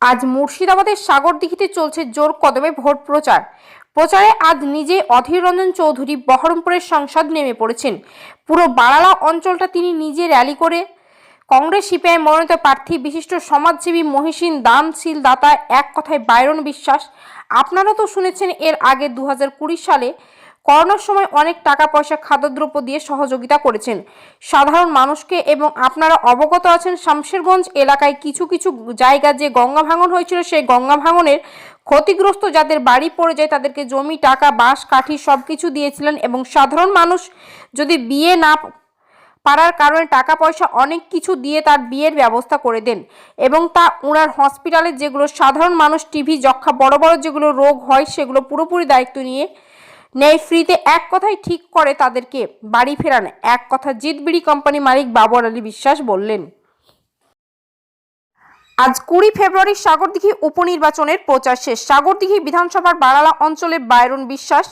আজ মুর্শিদাবাদের সাগরদিঘিতে চলছে জোর কদমে ভোট প্রচারে আজ নিজে অধীর রঞ্জন চৌধুরী বহরমপুরের সংসদ নেমে পড়েছেন। পুরো বারালা অঞ্চলটা তিনি নিজে র্যালি করে কংগ্রেস সিপিআই মনোনীত প্রার্থী বিশিষ্ট সমাজসেবী মহিষীন দানশীল দাতা, এক কথায় বাইরন বিশ্বাস। আপনারা তো শুনেছেন এর আগে 2020 সালে করোনার সময় অনেক টাকা পয়সা খাদ্যদ্রব্য দিয়ে সহযোগিতা করেছেন সাধারণ মানুষকে, এবং আপনারা অবগত আছেন শামশেরগঞ্জ এলাকায় কিছু কিছু জায়গা যে গঙ্গা ভাঙন হয়েছিল, সেই গঙ্গা ভাঙনের ক্ষতিগ্রস্ত যাদের বাড়ি পড়ে যায় তাদেরকে জমি, টাকা, বাঁশ, কাঠি সব কিছু দিয়েছিলেন, এবং সাধারণ মানুষ যদি বিয়ে না পারার কারণে টাকা পয়সা অনেক কিছু দিয়ে তার বিয়ের ব্যবস্থা করে দেন, এবং তা ওনার হসপিটালে যেগুলো সাধারণ মানুষ টিবি, যক্ষা, বড় বড় যেগুলো রোগ হয় সেগুলো পুরোপুরি দায়িত্ব নিয়ে নেয় ফ্রিতে, এক কথাই ঠিক করে তাদেরকে বাড়ি ফেরান। এক কথা জিতবিড়ি কোম্পানি মালিক বাবর আলী বিশ্বাস বললেন। আজ 20 ফেব্রুয়ারি সাগরদিঘি উপনির্বাচনের প্রচার শেষ। সাগরদিঘি বিধানসভার বারালা অঞ্চলে বাইরন বিশ্বাস,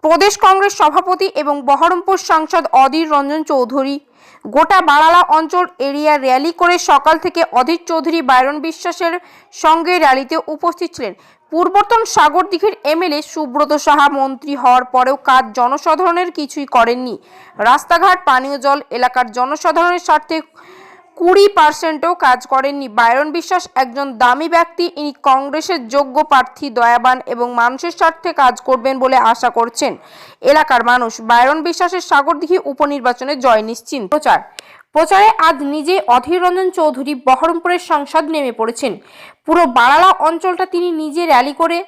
প্রদেশ কংগ্রেস সভাপতি এবং বহরমপুর সাংসদ অধীর রঞ্জন চৌধুরী গোটা বারালা অঞ্চল এরিয়া র্যালি করে সকাল থেকে অধীর চৌধুরী বাইরন বিশ্বাসের সঙ্গে র্যালিতে উপস্থিত ছিলেন। পূর্বতন সাগরদিঘির এমএলএ সুব্রত সাহা মন্ত্রী হওয়ার পরেও কাজ জনসাধারণের কিছুই করেননি। রাস্তাঘাট, পানীয় জল, এলাকার জনসাধারণের স্বার্থে 20%ও কাজ করেননি। বাইরন বিশ্বাস একজন দামি ব্যক্তি, ইনি কংগ্রেসের যোগ্য প্রার্থী, দয়াবান এবং মানুষের স্বার্থে কাজ করবেন বলে আশা করছেন এলাকার মানুষ। বাইরন বিশ্বাসের সাগরদিঘি উপনির্বাচনে জয় নিশ্চিত। প্রচারে আজ নিজে অধীর রঞ্জন চৌধুরী বহরমপুরের সংসদ নেমে পড়েছেন। পুরো বারালা অঞ্চলটা তিনি নিজে র্যালি করে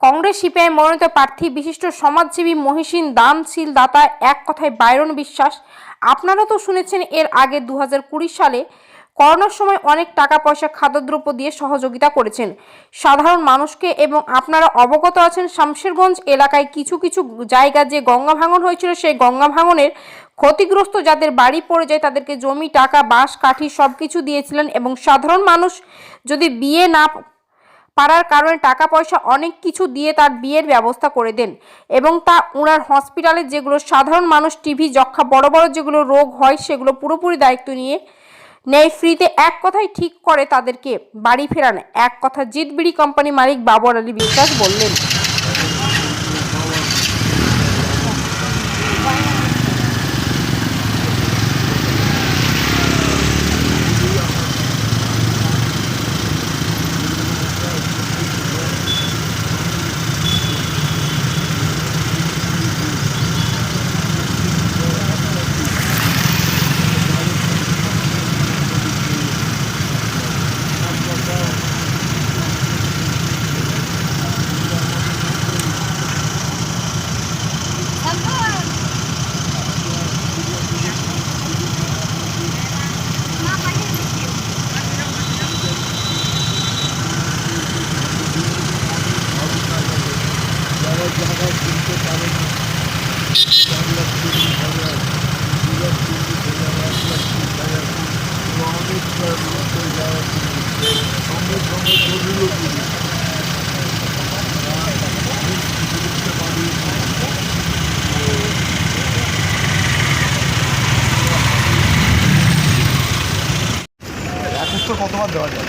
কংগ্রেস সিপিআই মনোনীত প্রার্থী বিশিষ্ট সমাজসেবী মহিষীন দানশীল দাতা, এক কথায় বাইরন বিশ্বাস। আপনারা তো শুনেছেন এর আগে 2020 সালে করোনার সময় অনেক টাকা পয়সা খাদ্যদ্রব্য দিয়ে সহযোগিতা করেছেন সাধারণ মানুষকে, এবং আপনারা অবগত আছেন শামশেরগঞ্জ এলাকায় কিছু কিছু জায়গা যে গঙ্গা ভাঙন হয়েছিল, সেই গঙ্গা ভাঙনের ক্ষতিগ্রস্ত যাদের বাড়ি পড়ে যায় তাদেরকে জমি, টাকা, বাঁশ, কাঠি সব কিছু দিয়েছিলেন, এবং সাধারণ মানুষ যদি বিয়ে না পারার কারণে টাকা পয়সা অনেক কিছু দিয়ে তার বিয়ের ব্যবস্থা করে দেন, এবং তা ওনার হসপিটালে যেগুলো সাধারণ মানুষ টিবি, যক্ষা, বড় বড় যেগুলো রোগ হয় সেগুলো পুরোপুরি দায়িত্ব নিয়ে নেয় ফ্রিতে, এক কথাই ঠিক করে তাদেরকে বাড়ি ফেরান। এক কথা জিতবিড়ি কোম্পানি মালিক বাবর আলী বিশ্বাস বললেন। কতবার দেওয়া যায়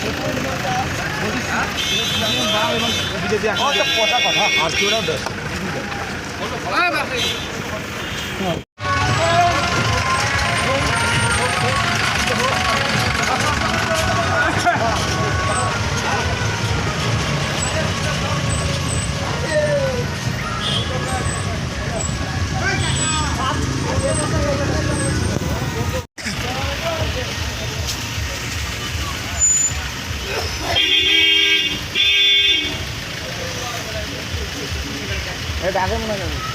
কথা আর কেউ দেয়। ডাকে মনে হয়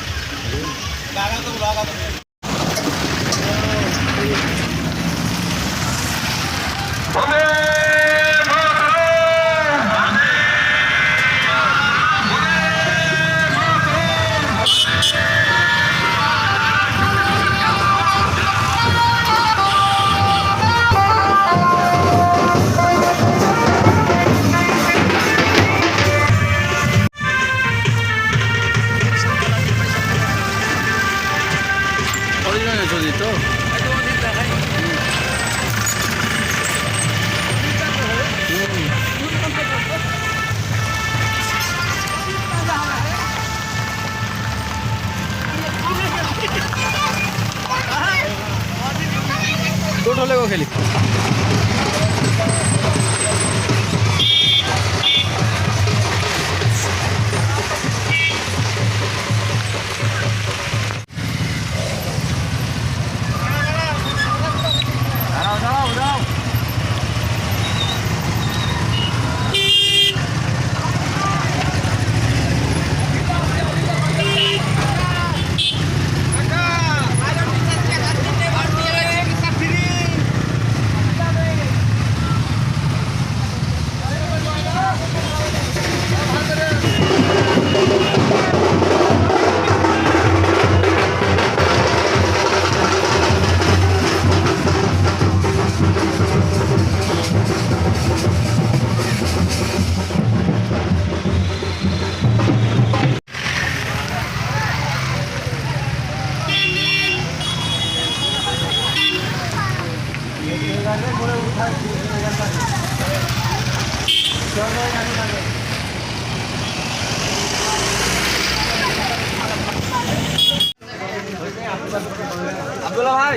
আব্দুল্লাহ ভাই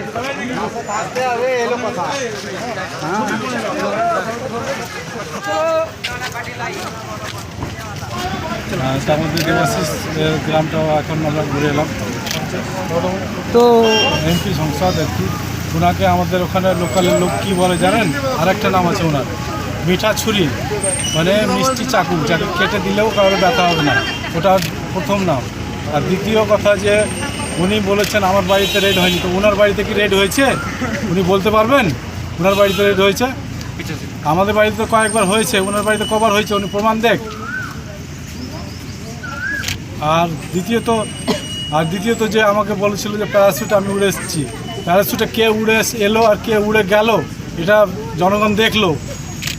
আসতে হবে এলো কথা তার মধ্যে দেবাশিস গ্রামটাও এখন আমরা ঘুরে এলাম। তো এমপি সংসদ আর কি, ওনাকে আমাদের ওখানে লোকালের লোক কী বলে জানেন? আরেকটা নাম আছে ওনার, মিঠা ছুরি, মানে মিষ্টি চাকু, যাকে কেটে দিলেও কারোর ব্যথা হবে না, ওটা প্রথম নাম। আর দ্বিতীয় কথা যে উনি বলেছেন আমার বাড়িতে রেড হয়নি, তো ওনার বাড়িতে কি রেড হয়েছে উনি বলতে পারবেন? ওনার বাড়িতে রেড হয়েছে? আমাদের বাড়িতে তো কয়েকবার হয়েছে, ওনার বাড়িতে কবার হয়েছে উনি প্রমাণ দেখ। আর দ্বিতীয়ত যে আমাকে বলেছিল যে প্যারাশুটে আমি উড়ে এসেছি, প্যারাশুটে কে উড়ে এলো আর কে উড়ে গেল এটা জনগণ দেখলো,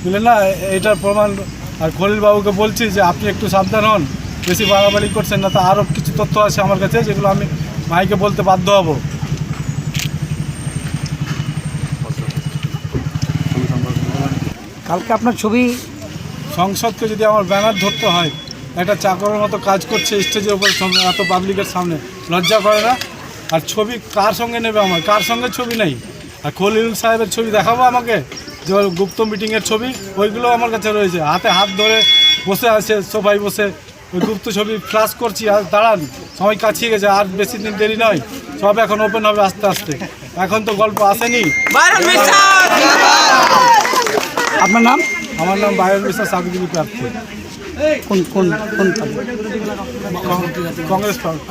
বুঝলেন না? এটার প্রমাণ। আর খলিলবাবুকে বলছি যে আপনি একটু সাবধান হন, বেশি বাড়াবাড়ি করছেন না, তো আরও কিছু তথ্য আছে আমার কাছে যেগুলো আমি ভাইকে বলতে বাধ্য হব। কালকে আপনার ছবি সংসদকে যদি আমার ব্যানার ধরতে হয়, একটা চাকরের মতো কাজ করছে স্টেজের উপর এত পাবলিকের সামনে, লজ্জা করে না? আর ছবি কার সঙ্গে নেবে আমার? কার সঙ্গে ছবি নেই? আর খলিল সাহেবের ছবি দেখাবো আমাকে, যে গুপ্ত মিটিংয়ের ছবি, ওইগুলো আমার কাছে রয়েছে। হাতে হাত ধরে বসে আছে সবাই, বসে ওই গুপ্ত ছবি ফ্ল্যাশ করছি। আর দাঁড়ান, সময় কাছিয়ে গেছে, আর বেশি দিন দেরি নয়, সব এখন ওপেন হবে আস্তে আস্তে। এখন তো গল্প আসেনি। আপনার নাম? আমার নাম বায়ন বিশ্বাস, সাবিদিনী প্রার্থী, কোন কংগ্রেস পার্টি।